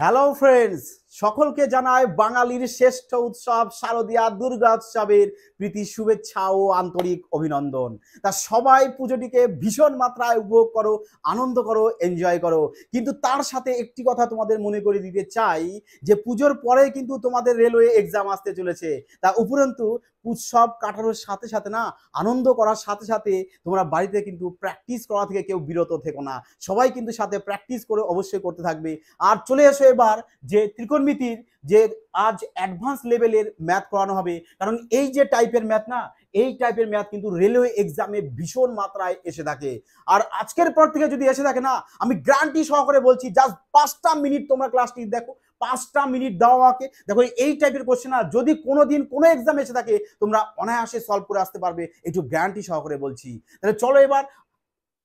Hello friends, সকলকে জানায় বাঙালির শ্রেষ্ঠ উৎসব শারদীয়া দুর্গা উৎসবের প্রীতি শুভেচ্ছা ও আন্তরিক অভিনন্দন। তা সবাই পুজোটিকে ভীষণ মাত্রায় উপভোগ করো, আনন্দ করো, এনজয় করো। কিন্তু তার সাথে একটি কথা তোমাদের মনে করে দিতে চাই যে পুজোর পরে কিন্তু তোমাদের রেলওয়ে এক্সাম আসতে চলেছে। তা উপরন্তু উৎসব কাটানোর সাথে সাথে না, আনন্দ করার সাথে সাথে তোমরা বাড়িতে কিন্তু প্র্যাকটিস করা থেকে কেউ বিরত থেকো না। সবাই কিন্তু সাথে প্র্যাকটিস করে অবশ্যই করতে থাকবে। আর চলে এসো এবার যে ত্রিকোণমিতির যে আজ অ্যাডভান্স লেভেলের ম্যাথ করানো হবে। কারণ এই যে টাইপের ম্যাথ না, এই টাইপের ম্যাথ কিন্তু রেলওয়ে এক্সামে ভীষণ মাত্রায় এসে থাকে। আর আজকের পর থেকে যদি এসে থাকে না, আমি গ্যারান্টি সহকারে বলছি, জাস্ট 5টা মিনিট তোমরা ক্লাসটি দেখো, 5টা মিনিট দাও আমাকে, দেখো এই টাইপের কোশ্চেন না যদি কোনোদিন কোনো এক্সাম এসে থাকে তোমরা অনায়াসে সলভ করে আসতে পারবে, একটু গ্যারান্টি সহকারে বলছি। তাহলে চলো এবার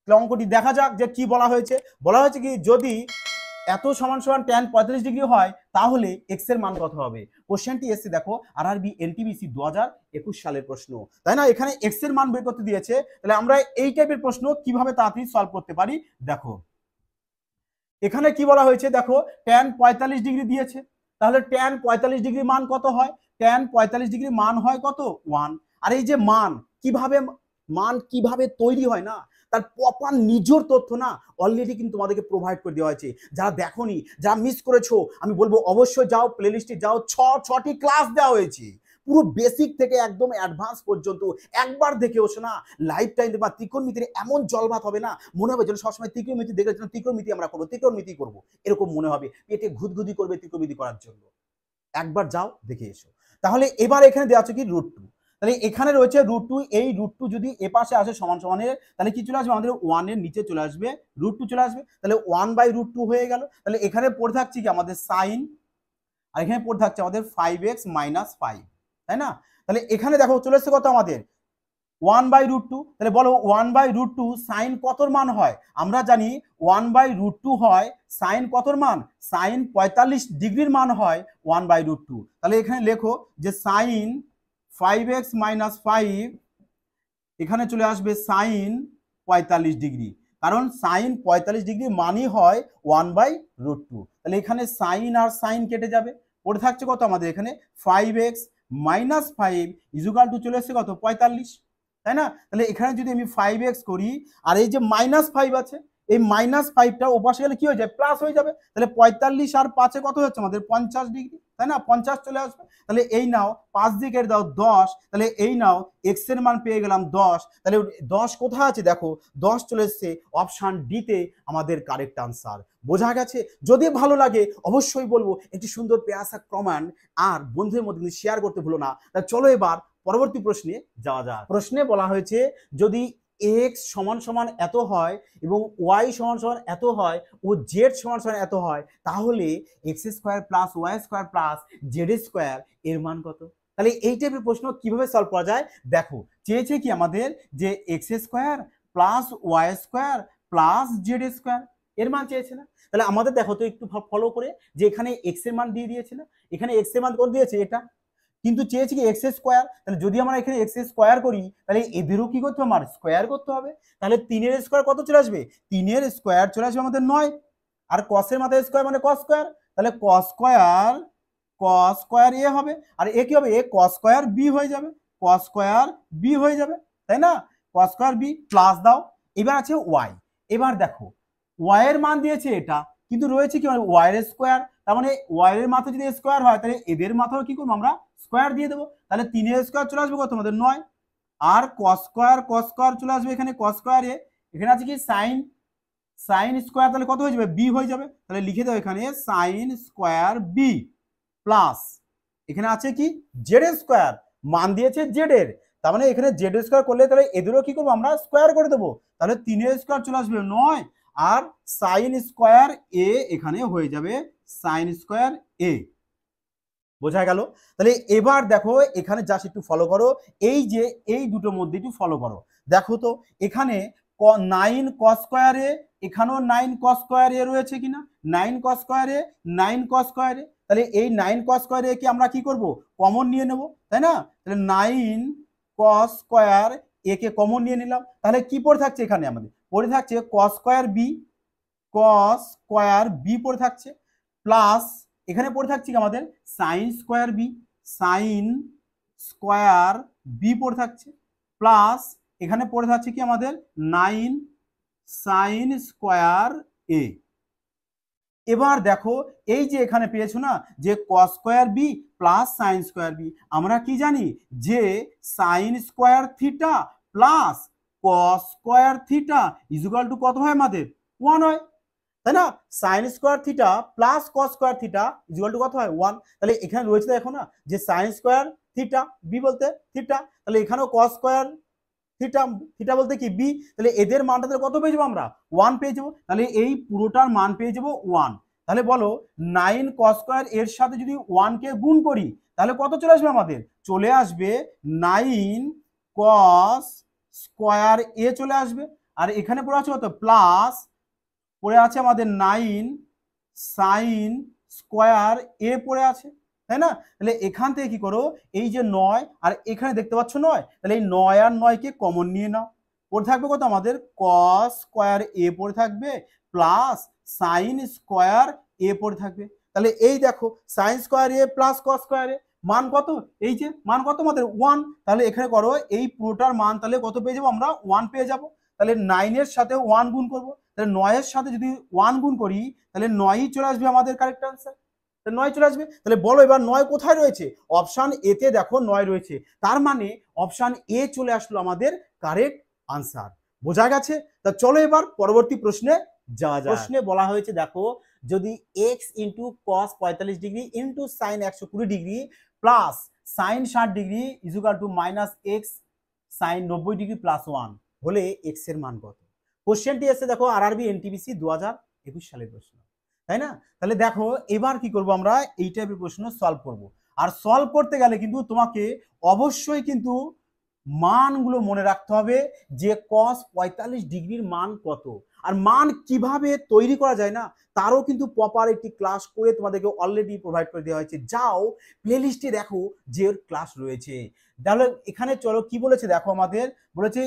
অঙ্কটি দেখা যাক যে কি বলা হয়েছে। বলা হয়েছে কি, যদি এত সমান সমান tan 45 ডিগ্রি হয় তাহলে এক্স এর মান কত হবে। কোশ্চেনটি এসছে দেখো আরআরবি এনটিপিসি 2021 সালের প্রশ্ন, তাই না? এখানে এক্স এর মান বের করতে দিয়েছে। তাহলে আমরা এই টাইপের প্রশ্ন কিভাবে তাড়াতাড়ি সলভ করতে পারি দেখো। এখানে কি বলা হয়েছে দেখো, tan 45 ডিগ্রি দিয়েছে, তাহলে tan 45 ডিগ্রি মান কত হয়? tan 45 ডিগ্রি মান হয় কত? 1। আর এই যে মান কিভাবে তৈরি হয় না, তার প্রপার নিজের তথ্য না অলরেডি কিন্তু তোমাদেরকে প্রোভাইড করে দেওয়া হয়েছে। যারা দেখোনি, যারা মিস করেছো, আমি বলবো অবশ্যই যাও, প্লেলিস্টে যাও, ছটি ক্লাস দেওয়া হয়েছে পুরো বেসিক থেকে একদম অ্যাডভান্স পর্যন্ত। একবার দেখে ওঠো না, লাইফ টাইম বা ত্রিকোণমিতির এমন জলভাত হবে না, মনে হবে যেন সবসময় ত্রিকোণমিতি দেখলে যেন ত্রিকোণমিতি আমরা করবো, ত্রিকোণমিতি করবো, এরকম মনে হবে, পেটে ঘুদঘুদি করবে ত্রিকোণমিতি করার জন্য। একবার যাও, দেখে এসো। তাহলে এবার এখানে দেওয়া আছে কি √2, তাহলে এখানে রয়েছে √2। এই √2 যদি এ পাশে আসে সমান সমানের, তাহলে কি চলে আসবে আমাদের 1 এর নিচে চলে আসবে √2 চলে আসবে, তাহলে 1/√2 হয়ে গেল। তাহলে এখানে পড়ে থাকছে কি আমাদের সাইন, আর এখানে পড়ে থাকছে আমাদের 5x - 5, তাই না? তাহলে এখানে দেখো চলে এসছে কত আমাদের 1/√2। তাহলে বলো 1/√2 সাইন কতর মান হয়? আমরা জানি 1/√2 হয় সাইন কতর মান? সাইন 45 ডিগ্রির মান হয় 1/√2। তাহলে এখানে লেখো যে সাইন 5x - 5, এখানে চলে আসবে সাইন 45 ডিগ্রি, কারণ সাইন 45 ডিগ্রি মানই হয় 1/√2। তাহলে এখানে সাইন আর সাইন কেটে যাবে, পড়ে থাকছে কত আমাদের এখানে 5x - 5 = চলে এসছে কত? 45, তাই না? তাহলে এখানে যদি আমি 5x করি, আর এই যে -5 আছে, এই -5টা ওপাশে গেলে কি হয়ে যায়? প্লাস হয়ে যাবে। তাহলে 45 আর 5-এ কত হচ্ছে আমাদের? 50 ডিগ্রি, তাই না? 50 চলে আসবে। তাহলে এই নাও 5 দিয়ে কেটে দাও 10, তাহলে এই নাও এক্স এর মান পেয়ে গেলাম 10। তাহলে 10 কোথায় আছে দেখো, 10 চলে এসছে অপশন ডি তে, আমাদের কারেক্ট আনসার। বোঝা গেছে? যদি ভালো লাগে অবশ্যই বলবো একটি সুন্দর পেয়াসা কমেন্ট আর বন্ধুদের মধ্যে শেয়ার করতে ভুলো না। তা চলো এবার পরবর্তী প্রশ্নে যাওয়া যাক। প্রশ্নে বলা হয়েছে যদি এক্স সমান সমান এত হয় এবং ওয়াই সমান সমান এত হয় ও জেড সমান সমান এত হয়, তাহলে x² + y² + z² এর মান কত? তাহলে এই টাইপের প্রশ্ন কিভাবে সলভ করা যায় দেখো। চেয়েছে কি আমাদের যে x² + y² + z² এর মান চেয়েছে না? তাহলে আমাদের দেখো তো একটু ফলো করে, যে এখানে x এর মান দিয়ে দিয়েছে না, এখানে x এর মান কত দিয়েছে? এটা কিন্তু চেয়েছি কি x²। তাহলে যদি আমরা এখানে x² করি তাহলে এদেরও কি করতে হবে? আমার স্কোয়ার করতে হবে। তাহলে 3 এর স্কোয়ার কত চলে আসবে? 3 এর স্কোয়ার চলে আসবে আমাদের 9, আর cos এর মাথায় স্কোয়ার মানে cos², তাহলে cos² এ হবে, আর এ কি হবে? এ cos² b হয়ে যাবে, cos² b হয়ে যাবে, তাই না? cos² b প্লাস দাও। এবার আছে y। এবার দেখো y এর মান দিয়েছে এটা, কিন্তু রয়েছে কি y এর স্কোয়ার, তার মানে y এর মাথা যদি স্কোয়ার হয় তাহলে এদের মাথাও কি করবো আমরা? স্কোয়ার দিয়ে দেবো। তাহলে 3 এর স্কোয়ার চলে আসবে কত আমাদের? 9, আর cos² চলে আসবে এখানে cos² এ, এখানে আছে কি সাইন স্কোয়ার, তাহলে কত হয়ে যাবে? বি হয়ে যাবে। তাহলে লিখে দাও এখানে sin² b প্লাস এখানে আছে কি z², মান দিয়েছে জেড এর, তার মানে এখানে z² করলে তাহলে এদেরও কি করবো আমরা? স্কোয়ার করে দেবো। তাহলে 3 এর স্কোয়ার চলে আসবে 9, আর sin² a এখানে হয়ে যাবে sin² a। বোঝা গেল? তাহলে এবার দেখো এখানে জাস্ট একটু ফলো করো, এই যে এই দুটোর মধ্যে একটু ফলো করো। দেখো তো এখানে 9 cos² এ, এখানেও 9 cos² এ রয়েছে কিনা? 9 cos² এ, 9 cos² এ, তাহলে এই 9 cos² এ কি আমরা কি করব? কমন নিয়ে নেব, তাই না? তাহলে 9 cos² এ কে কমন নিয়ে নিলাম, তাহলে কি পড়ে থাকছে এখানে? আমাদের পড়ে থাকছে cos² b, cos² b পড়ে থাকছে, প্লাস এখানে পড়ে থাকছে কি আমাদের sine square b, sine square b পড়ে থাকছে, প্লাস এখানে পড়ে থাকছে কি আমাদের 9 সাইন স্কোয়ার এ। এবার দেখো এই যে এখানে পেয়েছো না যে cos square b plus sine square b, আমরা কি জানি যে sine square theta plus cos square theta equal to কত হয় আমাদের 1 হয়, তাই না? Sine square theta plus cos square theta equal to কত হয় 1। তাহলে এখানে রয়েছে দেখো না যে সাইন স্কোয়ার থিটা বি বলতে থিটা, তাহলে এখানেও কস স্কোয়ার থিটা, থিটা বলতে কি বি, তাহলে এদের মানটা কত পেয়ে যাবো আমরা 1 পেয়ে যাবো, তাহলে এই পুরোটার মান পেয়ে যাবো 1। তাহলে বলো 9 কস স্কোয়ার এর সাথে যদি 1 কে গুণ করি তাহলে কত চলে আসবে আমাদের, চলে আসবে 9 কস স্কোয়ার এ চলে আসবে, আর এখানে পড়ে আছে কত প্লাস পড়ে আছে আমাদের 9 সাইন স্কোয়ার এ পড়ে আছে, তাই না? তাহলে এখান থেকে কি করো এই যে 9 আর এখানে দেখতে পাচ্ছ 9, তাহলে এই 9 আর 9 কে কমন নিয়ে নাও, পড়ে থাকবে কত আমাদের কস স্কোয়ার এ পড়ে থাকবে প্লাস সাইন স্কোয়ার এ পড়ে থাকবে। তাহলে এই দেখো সাইন স্কোয়ার এ প্লাস কস স্কোয়ার এ মান কত, এই যে মান কত আমাদের 1, তাহলে এখানে করো এই পুরোটার মান তাহলে কত পেয়ে যাবো আমরা 1 পেয়ে যাবো। তাহলে 9 এর সাথে 1 গুণ করবো, তাহলে 9 এর সাথে যদি 1 গুণ করি তাহলে 9ই চলে আসবে আমাদের কারেক্ট আনসার, 9 চলে আসবে। তাহলে বলো এবার 9 কোথায় রয়েছে, অপশন এ তে দেখো 9 রয়েছে, তার মানে অপশন এ চলে আসলো আমাদের কারেক্ট আনসার। বোঝা গেছে? তা চলো এবার পরবর্তী প্রশ্নে যাওয়া যায়। প্রশ্নে বলা হয়েছে দেখো যদি x into cos 45 degree into sine 120 degree plus sine 60 degree equal to minus x sine 90 degree plus 1 হলে x এর মান কত। কোশ্চেনটি এসে দেখো আরআরবি এনটিপিসি 2021 সালের প্রশ্ন, তাই না? তাহলে দেখো এবার কি করব আমরা এই টাইপের প্রশ্ন সলভ করব, আর সলভ করতে গেলে কিন্তু তোমাকে অবশ্যই কিন্তু মানগুলো মনে রাখতে হবে যে cos 45 ডিগ্রির মান কত, আর মান কিভাবে তৈরি করা যায় না তারও কিন্তু প্রপার একটি ক্লাস করে তোমাদেরকে অলরেডি প্রোভাইড করে দেওয়া হয়েছে, যাও প্লেলিস্টে দেখো যে ক্লাস রয়েছে। তাহলে এখানে চলো কি বলেছে দেখো আমাদের বলেছে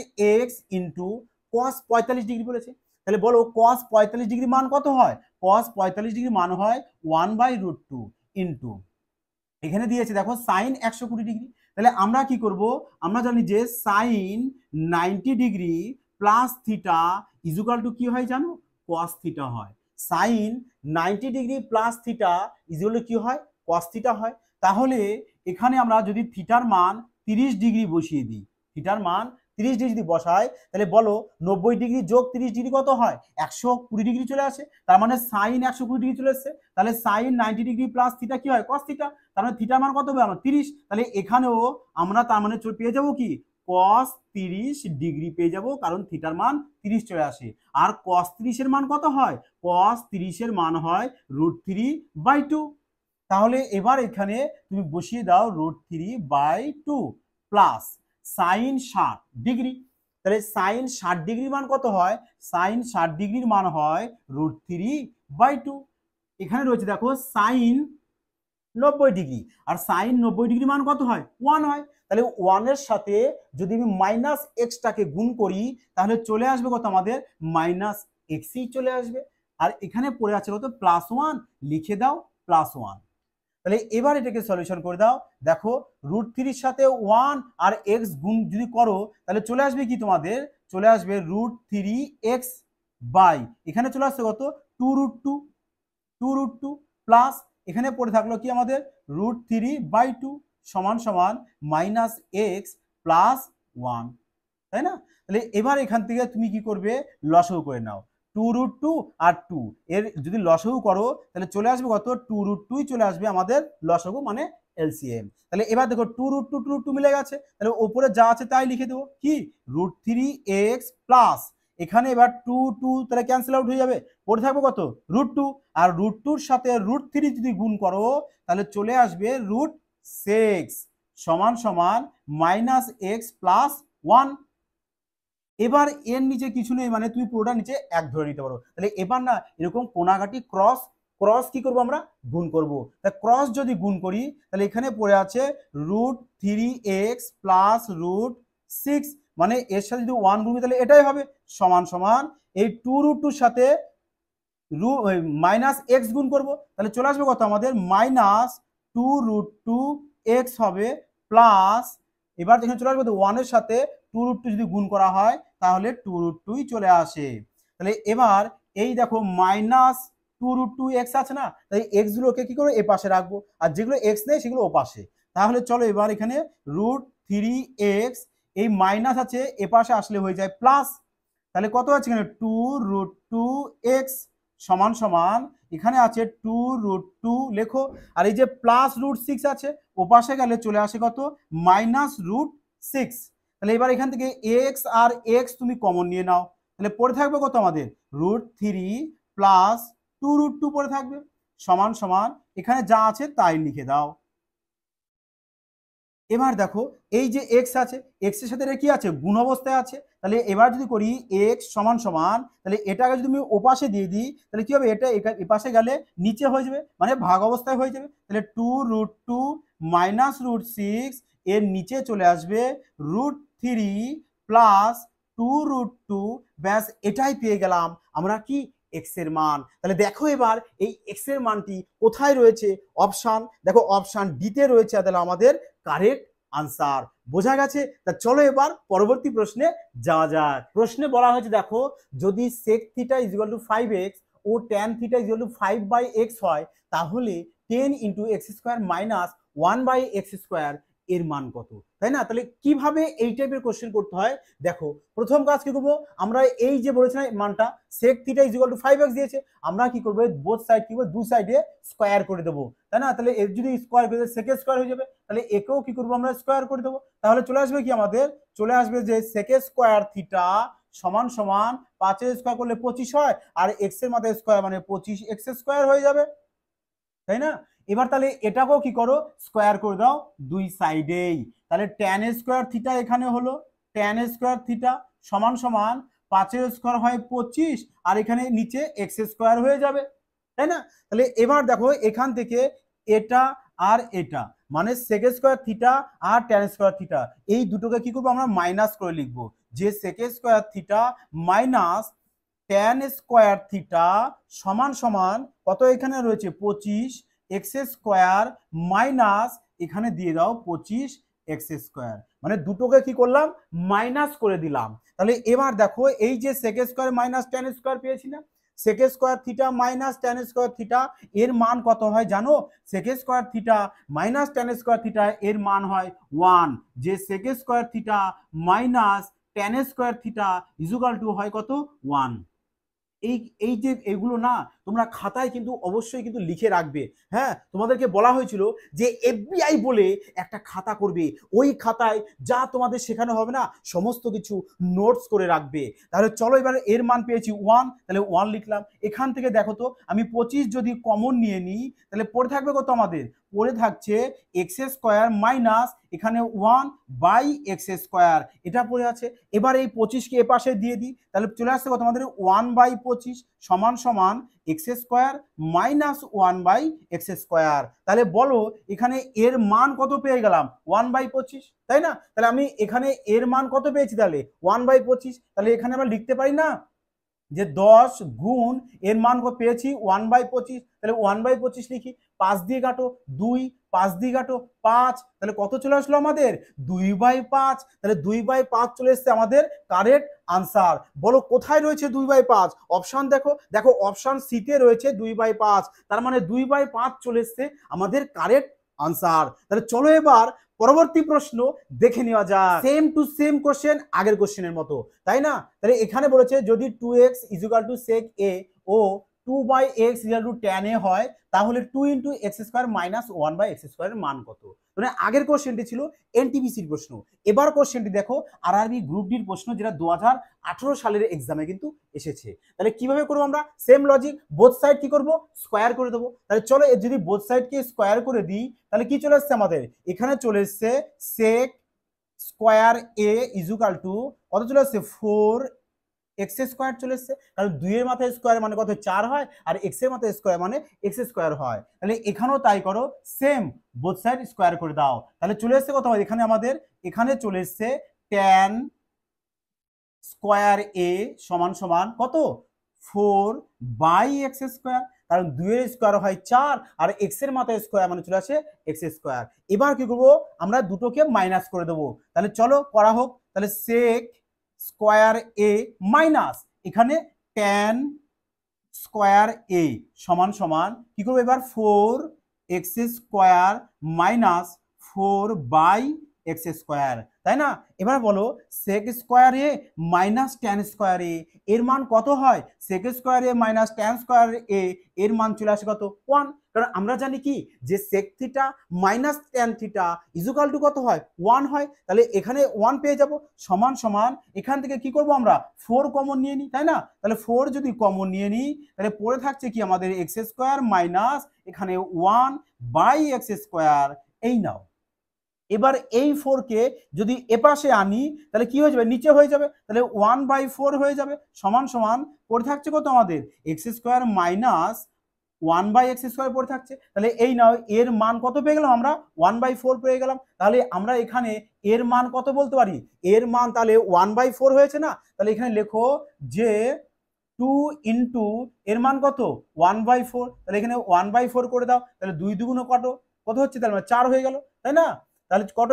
x ইন্টু cos 45 ডিগ্রি বলেছে, তাহলে বলো cos 45 ডিগ্রি মান কত হয়, cos 45 ডিগ্রি মান হয় 1/√2 ইন্টু এখানে দিয়েছে দেখো সাইন 120 ডিগ্রি, তাহলে আমরা কি করব আমরা জানি যে sine 90 degree plus theta equal to কি হয় জানো cos থিটা হয়, sine 90 degree plus theta equal to কি হয় cos থিটা হয়। তাহলে এখানে আমরা যদি থিটার মান 30 ডিগ্রি বসিয়ে দিই, থিটার মান 30 ডিগ্রি যদি বসাই তাহলে বলো 90 ডিগ্রি যোগ 30 ডিগ্রি কত হয় 120 ডিগ্রি চলে আসে, তার মানে সাইন 120 ডিগ্রি চলে এসেছে, তাহলে সাইন 90 ডিগ্রি প্লাস থিটা কি হয় cos থিটা, তার মানে থিটার মান কত হবে আমার 30, তাহলে এখানেও আমরা তার মানে পেয়ে যাবো কি cos 30 ডিগ্রি পেয়ে যাবো, কারণ থিটার মান 30 চলে আসে। আর cos 30 এর মান কত হয়, cos 30 এর মান হয় √3/2। তাহলে এবার এখানে তুমি বসিয়ে দাও √3/2 প্লাস সাইন 60 ডিগ্রি, তাহলে সাইন 60 ডিগ্রির মান কত হয়, সাইন 60 ডিগ্রির মান হয় √3/2। এখানে রয়েছে দেখো সাইন 90 ডিগ্রি, আর সাইন 90 ডিগ্রি মান কত হয় 1 হয়, তাহলে 1 এর সাথে যদি আমি মাইনাস এক্সটাকে গুণ করি তাহলে চলে আসবে কত আমাদের মাইনাস এক্সই চলে আসবে, আর এখানে পড়ে আছে কত +1, লিখে দাও +1। তাহলে এবার এটাকে সলিউশন করে দাও, দেখো √3 এর সাথে 1 আর x গুণ যদি করো তাহলে চলে আসবে কি তোমাদের চলে আসবে √3x বাই এখানে চলে আসছে কত 2√2 প্লাস এখানে পড়ে থাকলো কি আমাদের √3/2 সমান সমান মাইনাস এক্স প্লাস 1, তাই না? তাহলে এবার এখান থেকে তুমি কি করবে লসাগু করে নাও, 2√2 আর 2 এর যদি লসাগু করো তাহলে চলে আসবে কত 2√2 চলে আসবে আমাদের লসাগু মানে এলসিএম। তাহলে এবার দেখো 2√2 মিলে গেছে, তাহলে উপরে যা আছে তাই লিখে দেবো কি √3x প্লাস এখানে এবার 2 তাহলে ক্যান্সেল আউট হয়ে যাবে, পড়ে থাকবে কত √2, আর √2 সাথে √3 যদি গুণ করো তাহলে চলে আসবে √6 সমান সমান মাইনাস এক্স প্লাস 1। এবার এর নিচে কিছু নেই মানে তুমি পুরোটা নিচে 1 ধরে নিতে পারো, তাহলে এবার না এরকম কোনাকাটি ক্রস কি করব আমরা গুণ করব, তা ক্রস যদি গুণ করি তাহলে এখানে পড়ে আছে √3x প্লাস √6 মানে এর সাথে যদি 1 গুণ করি তাহলে এটাই হবে সমান সমান এই 2√2 সাথে মাইনাস এক্স গুণ করব, তাহলে চলে আসবে কত আমাদের -2√2x হবে প্লাস, এবার যেখানে চলে আসবে তো 1 এর সাথে 2√2 যদি গুণ করা হয় তাহলে 2√2ই চলে আসে। তাহলে এবার এই দেখো -2√2x আছে না, তাই এক্স গুলোকে কি করবো এ পাশে রাখবো, আর যেগুলো এক্স নেই সেগুলো ও পাশে। তাহলে চলো এবার এখানে √3x, এই মাইনাস আছে এ পাশে আসলে হয়ে যায় প্লাস, তাহলে কত আছে এখানে 2√2x সমান সমান এখানে আছে 2√2 লেখো, আর এই যে +√6 আছে ও পাশে গেলে চলে আসে কত -√6। তাহলে এবার এখান থেকে x আর x তুমি কমন নিয়ে নাও, তাহলে পড়ে থাকবে কত আমাদের √3 প্লাস 2√2 পড়ে থাকবে সমান সমান এখানে যা আছে তাই লিখে দাও। এবার দেখো এই যে এক্স আছে, এক্স এর সাথে কি আছে গুণ অবস্থায় আছে, তাহলে এবার যদি করি এক্স সমান সমান, তাহলে এটাকে যদি আমি ওপাশে দিয়ে দিই তাহলে কি হবে, এটা এপাশে গেলে নিচে হয়ে যাবে মানে ভাগ অবস্থায় হয়ে যাবে, তাহলে 2√2 মাইনাস √6 এর নিচে চলে আসবে √3 প্লাস 2√2, ব্যাস এটাই পেয়ে গেলাম আমরা কি এক্স এর মান। তাহলে দেখো এবার এই এক্স এর মানটি কোথায় রয়েছে, অপশান দেখো অপশান ডিতে রয়েছে, তাহলে আমাদের কারেক্ট আনসার বোঝা গেছে। তা চলো এবার পরবর্তী প্রশ্নে যাওয়া যাক। প্রশ্নে বলা হয়েছে দেখো যদি sec থিটা = 5x ও tan থিটা = 5/x হয় তাহলে 10 × x² - 1/x² এর মান কত, তাই না? তাহলে কিভাবে এই টাইপের কোশ্চেন করতে হয় দেখো, প্রথম কাজ কি করবো আমরা, এই যে বলেছিলাম মানটা sec থিটা = 5x দিয়েছে, আমরা কি করবো বোথ সাইড কি করবো দু সাইডে স্কয়ার করে দেবো, তাই না? তাহলে এর যদি স্কয়ার করে sec স্কয়ার হয়ে যাবে, তাহলে একেও কি করবো আমরা স্কয়ার করে দেবো, তাহলে চলে আসবে কি আমাদের চলে আসবে যে sec স্কয়ার থিটা সমান সমান 5 এর স্কয়ার করলে 25 হয়, আর x এর মাথায় স্কয়ার মানে 25x স্কয়ার হয়ে যাবে, তাই না? এবার তাহলে এটাকেও কি করো স্কয়ার করে দাও দুই সাইডেই, তাহলে tan স্কয়ার থিটা এখানে হলো tan স্কয়ার থিটা সমান সমান 5 এর স্কয়ার হয় 25, আর এখানে নিচে x স্কয়ার হয়ে যাবে, তাই না? তাহলে এবার দেখো এখান থেকে এটা আর এটা মানে sec স্কয়ার থিটা আর tan স্কয়ার থিটা এই দুটোকে কি করবো আমরা মাইনাস করে লিখবো, যে sec square theta minus tan square theta সমান সমান কত এখানে রয়েছে 25x স্কয়ার মাইনাস এখানে দিয়ে দাও 25x স্কয়ার, মানে দুটোকে কি করলাম মাইনাস করে দিলাম। তাহলে এবার দেখো এই যে sec square minus tan square পেয়েছি না, sec square theta minus tan square theta এর মান কত হয় জানো, sec square theta minus tan square theta এর মান হয় 1, যে sec square theta minus tan square theta = হয় কত 1। এই এই যে এগুলো না তোমরা খাতায় কিন্তু অবশ্যই কিন্তু লিখে রাখবে। হ্যাঁ, তোমাদেরকে বলা হয়েছিল যে এফবিআই বলে একটা খাতা করবে, ওই খাতায় যা তোমাদের শেখানো হবে না সমস্ত কিছু নোটস করে রাখবে। তাহলে চলো এবার এর মান পেয়েছি 1, তাহলে 1 লিখলাম। এখান থেকে দেখো তো আমি 25 যদি কমন নিয়ে নিই তাহলে পড়ে থাকবে কত আমাদের, পড়ে থাকছে x স্কয়ার মাইনাস এখানে 1/x স্কয়ার, এটা পড়ে আছে। এবার এই 25কে এ পাশে দিয়ে দিই তাহলে চলে আসছে কত আমাদের 1/25 সমান সমান x square minus 1/x square. তাহলে বলো এখানে এর মান কত পেয়ে গেলাম 1/25, তাই না? তাহলে আমি এখানে এর মান কত পেয়েছি তাহলে 1/25, তাহলে এখানে আমরা লিখতে পারি না যে 10 গুণ এর মান কত পেয়েছি 1/25, তাহলে 1/25 লিখি, 5 দিয়ে কাটো 2, 5 দিয়ে কাটো 5, তাহলে কত চলে আসলো আমাদের 2/5, তাহলে 2/5 চলে এসছে আমাদের কারেক্ট আনসার। বলো কোথায় রয়েছে 2/5, অপশন দেখো, দেখো অপশন সিতে রয়েছে 2/5, তার মানে 2/5 চলে এসছে আমাদের কারেক্ট আনসার। তাহলে চলো এবার পরবর্তী প্রশ্ন দেখে নেওয়া যায়, সেম টু সেম কোশ্চেন আগের কোশ্চেনের মতো, তাই না? তাহলে এখানে বলেছে যদি 2x = sec a O 2/x = tan a হয় তাহলে 2 × x² - 1/x² এর মান কত। মানে আগের কোশ্চেনটি ছিল এনটিপিসির প্রশ্ন, এবার কোশ্চেনটি দেখো আরআরবি গ্রুপ ডির প্রশ্ন যেটা 2018 সালের এক্সামে কিন্তু এসেছে। তাহলে কিভাবে করবো আমরা, সেম লজিক, বোথ সাইড কি করব স্কয়ার করে দেবো। তাহলে চলো যদি বোথ সাইডকে স্কয়ার করে দিই তাহলে কি চলে আসছে আমাদের, এখানে চলে এসছে sec স্কয়ার a = কত চলে আসছে 4x² চলে এসছে, কারণ 2 এর মাথায় স্কয়ার মানে কত 4 হয়, আর x এর মাথায় স্কয়ার মানে x² হয়। তাহলে এখানেও তাই করো, সেম বোথ সাইড স্কয়ার করে দাও, তাহলে চলে এসছে কত এখানে আমাদের, এখানে চলে এসছে tan স্কয়ার a সমান সমান কত 4/x², কারণ 2 এর স্কোয়ার হয় 4 আর x এর মাথায় স্কোয়ার মানে চলে আসে x²। এবার কি করব আমরা দুটোকে মাইনাস করে দেবো, তাহলে চলো করা হোক। তাহলে sec স্কোয়ার a মাইনাস এখানে tan স্কোয়ার a সমান সমান কি করবো এবার 4x² মাইনাস 4/x², তাই না? এবার বলো sec square a minus tan square a এর মান কত হয়? sec square a minus tan square a এর মান চলে আসে কত? 1। কারণ আমরা জানি কি যে sec theta minus tan theta equal to কত হয়? 1 হয়। তাহলে এখানে 1 পেয়ে যাব সমান সমান এখান থেকে কি করব আমরা 4 কমন নিয়ে নিই, তাই না? তাহলে 4 যদি কমন নিয়ে নিই তাহলে পড়ে থাকছে কি আমাদের x² মাইনাস এখানে 1/x²। এই নাও এবার এই 4 কে যদি এপাশে আনি তাহলে কি হয়ে যাবে? নিচে হয়ে যাবে, তাহলে 1/4 হয়ে যাবে সমান সমান পড়ে থাকছে কত আমাদের x² মাইনাস 1/x² পড়ে থাকছে। তাহলে এই নাও এর মান কত পেয়ে গেলাম আমরা? 1/4 পেয়ে গেলাম। তাহলে আমরা এখানে এর মান কত বলতে পারি? এর মান তাহলে 1/4 হয়েছে না? তাহলে এখানে লেখো যে 2 ইন্টু এর মান কত? 1/4। তাহলে এখানে 1/4 করে দাও, তাহলে 2 দুগুণ কত হচ্ছে? তাহলে 4 হয়ে গেল, তাই না? তাহলে কত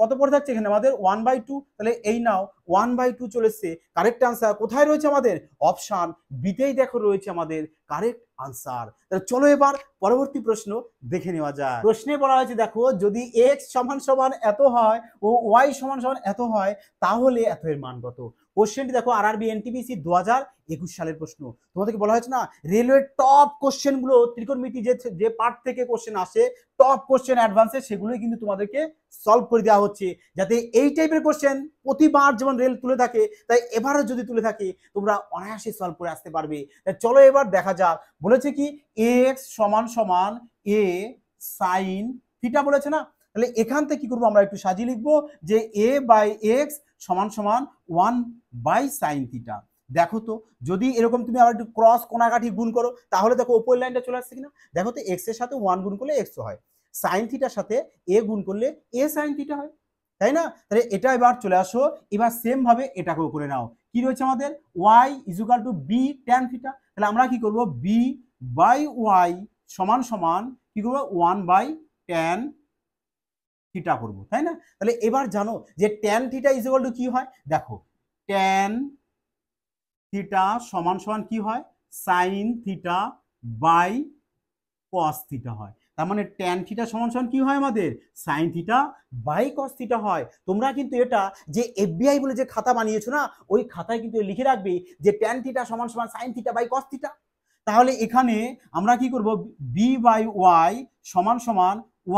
কত পড়ে থাকছে এখানে আমাদের 1/2। তাহলে এই নাও 1/2 চলে এসছে। কারেক্ট আনসার কোথায় রয়েছে আমাদের? অপশন বিতেই দেখো রয়েছে আমাদের কারেক্ট আনসার। তাহলে চলো এবার পরবর্তী প্রশ্ন দেখে নেওয়া যায়। প্রশ্নে বলা হয়েছে দেখো যদি x সমান সমান এত হয় ও y সমান সমান এত হয় তাহলে এত এর মান কত? কোশ্চেনটি দেখো আরআরবি এনটিপিসি 2021 সালের প্রশ্ন। তোমাদেরকে বলা হয়েছে না রেলওয়ের টপ কোশ্চেন গুলো ত্রিকোণমিতি যে পার্ট থেকে কোশ্চেন আসে টপ কোশ্চেন অ্যাডভান্সে সেগুলোই কিন্তু তোমাদেরকে সলভ করে দেওয়া হচ্ছে, যাতে এই টাইপের কোশ্চেন প্রতিবার যেমন রেল তুলে থাকে তাই এবারও যদি তুলে থাকে তোমরা অনায়াসে সলভ করে আসতে পারবে। চলো এবার দেখা যাক বলেছে কি x সমান সমান a sin থিটা বলেছে না? তাহলে এখান থেকে কি করবো আমরা একটু সাজিয়ে লিখবো যে a/x সমান সমান 1/sin থিটা। দেখো তো যদি এরকম তুমি আবার একটু ক্রস কোণাকাঠি গুণ করো তাহলে দেখো উপর লাইনটা চলে আসছে কিনা। দেখো তো x এর সাথে 1 গুণ করলে x হয়, সাইন থিটার সাথে a গুণ করলে a sin থিটা হয়, তাই না? তাহলে এটা এবার চলে আসো, এবার সেম ভাবে এটাকেও করে নাও। কি রয়েছে আমাদের? y equal to b tan theta. তাহলে আমরা কি করব b/y সমান সমান কি করব 1/tan থিটা করব, তাই না? তাহলে এবার জানো যে tan থিটা ইকুয়াল টু কি হয়? দেখো tan থিটা সমান সমান কি হয়? sin theta by cos theta হয়। তার মানে tan থিটা সমান সমান কি হয় আমাদের? sin theta by cos theta হয়। তোমরা কিন্তু এটা যে এফবিআই বলে যে খাতা বানিয়েছো না ওই খাতায় কিন্তু লিখে রাখবে যে tan থিটা সমান সমান sin theta by cos theta. তাহলে এখানে আমরা কি করব b/y সমান সমান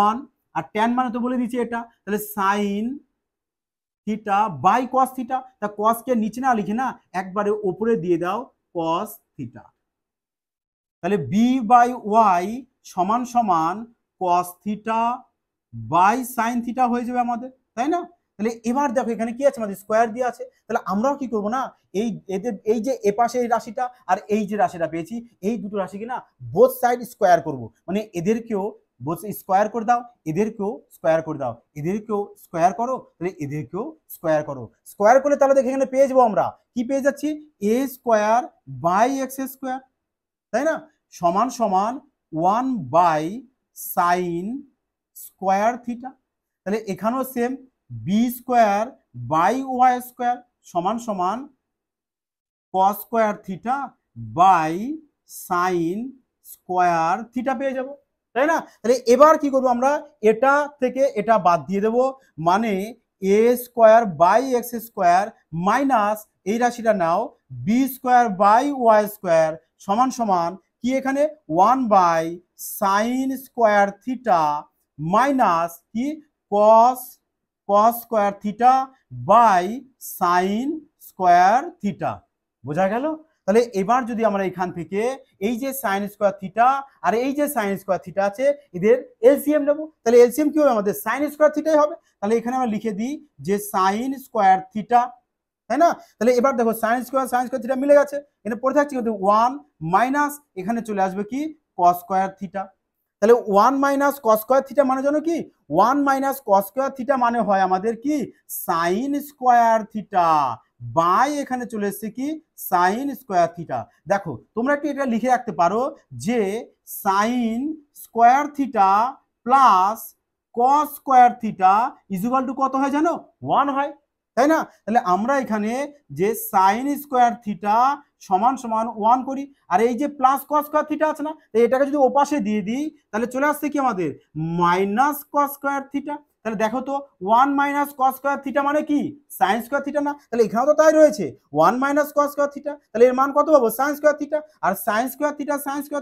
1 আর tan মানে তো বলে দিয়েছি এটা, তাহলে sin theta by cos theta. তা cos কে নিচে না লিখে না একবারে উপরে দিয়ে দাও cos থিটা। তাহলে b/y সমান সমান cos theta by sin theta হয়ে যাবে আমাদের, তাই না? তাহলে এবার দেখো এখানে কি আছে আমাদের স্কোয়ার দিয়ে আছে। তাহলে আমরাও কি করব না এই যে এপাশে এই রাশিটা আর এই যে রাশিটা পেয়েছি এই দুটো রাশিকে না বোথ সাইড স্কোয়ার করব, মানে এদেরকেও বোথ স্কোয়ার করে দাও, এদেরকেও স্কোয়ার করে দাও, এদেরকেও স্কোয়ার করো, তাহলে এদেরকেও স্কোয়ার করো। স্কোয়ার করলে তাহলে দেখে এখানে পেয়ে যাবো আমরা কি পেয়ে যাচ্ছি a²/x², তাই না? সমান সমান 1/sin স্কোয়ার থিটা। তাহলে এখানেও সেম b²/y² সমান সমান cos square theta by sin square theta পেয়ে যাব, তাই না? তাহলে এবার কি করব আমরা এটা থেকে এটা বাদ দিয়ে দেব, মানে a²/x² মাইনাস এই রাশিটা নাও b²/y² সমান সমান কি এখানে 1/sin স্কোয়ার থিটা মাইনাস কি cos square theta by sin square theta. বোঝা গেল? তাহলে এবার যদি আমরা এখান থেকে এই যে sin স্কোয়ার থিটা আর এই যে sin স্কোয়ার থিটা আছে এদের এলসিএম নেব, তাহলে এলসিএম কি হবে আমাদের sin স্কোয়ার থিটাই হবে। তাহলে এখানে আমরা লিখে দিই যে sin স্কোয়ার থিটা, তাই না? তাহলে এবার দেখো sin স্কোয়ার থিটা মিলে গেছে, এখানে পড়ে থাকছে কিন্তু 1 মাইনাস এখানে চলে আসবে কি cos স্কোয়ার থিটা। তাহলে 1 মাইনাস cos স্কোয়ার থিটা মানে জানো কি 1 মাইনাস cos স্কোয়ার থিটা মানে হয় আমাদের কি sin স্কোয়ার থিটা। বাই এখানে চলে এসছে কি সাইন স্কোয়ার থিটা। দেখো তোমরা কি এটা লিখে রাখতে পারো যে sine square theta plus cos square theta equal to কত হয় জানো? 1 হয়, তাই না? তাহলে আমরা এখানে যে সাইন স্কোয়ার থিটা সমান সমান 1 করি, আর এই যে প্লাস কস স্কোয়ার থিটা আছে না, তো এটাকে যদি ওপাশে দিয়ে দিই তাহলে চলে আসছে কি আমাদের মাইনাস কস স্কোয়ার থিটা। তাহলে দেখো তো 1 মাইনাস কস স্কোয়ার থিটা মানে কি সাইন স্কোয়ার থিটা না? তাহলে এখানেও তো তাই রয়েছে 1 মাইনাস কস স্কোয়ার থিটা, তাহলে এর মান কত পাবো সাইন স্কোয়ার থিটা, আর sine square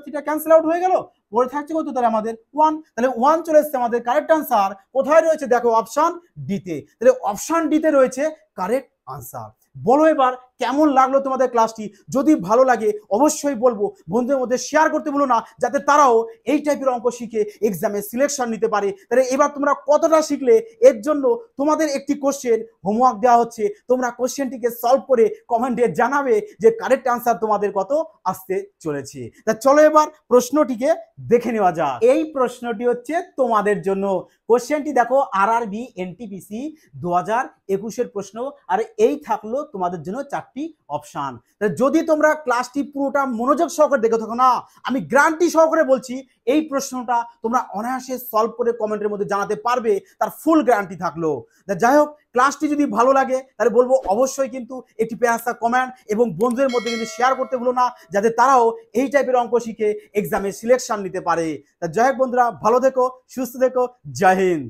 theta cancel out হয়ে গেল, পড়ে থাকছে কত তাহলে আমাদের 1। তাহলে 1 চলে এসছে আমাদের কারেক্ট আনসার। কোথায় রয়েছে দেখো অপশন ডিতে, তাহলে অপশন ডিতে রয়েছে কারেক্ট আনসার। বলো এবার কেমন লাগলো তোমাদের ক্লাসটি? যদি ভালো লাগে অবশ্যই বলবো, বন্ধুদের মধ্যে শেয়ার করতে বলো না, যাতে তারাও এই টাইপের অঙ্ক শিখে এক্সামে সিলেকশন নিতে পারে। তাহলে এবার তোমরা কতটা শিখলে এর জন্য তোমাদের একটি কোশ্চেন হোমওয়ার্ক দেওয়া হচ্ছে, তোমরা কোশ্চেনটিকে সলভ করে কমেন্টে জানাবে যে কারেক্ট আনসার তোমাদের কত আসতে চলেছে। তা চলো এবার প্রশ্নটিকে দেখে নেওয়া যাক। এই প্রশ্নটি হচ্ছে তোমাদের জন্য। কোশ্চেনটি দেখো আরআরবি এনটিপিসি 2021 প্রশ্ন, আর এই থাকলো তোমাদের জন্য 4টি অপশন। যদি তোমরা ক্লাসটি পুরোটা মনোযোগ সহকারে দেখে থাকো না, আমি গ্যারান্টি সহকারে বলছি এই প্রশ্নটা তোমরা অনায়াসে সলভ করে কমেন্টের মধ্যে জানাতে পারবে, তার ফুল গ্যারান্টি থাকলো। যাই হোক, ক্লাসটি যদি ভালো লাগে তাহলে বলবো অবশ্যই কিন্তু একটি পেয়াসা কমেন্ট এবং বন্ধুদের মধ্যে কিন্তু শেয়ার করতে ভুলো না, যাতে তারাও এই টাইপের অঙ্ক শিখে এক্সামে সিলেকশন নিতে পারে। তা যাই হোক বন্ধুরা, ভালো থেকো, সুস্থ থেকো, জয় হিন্দ।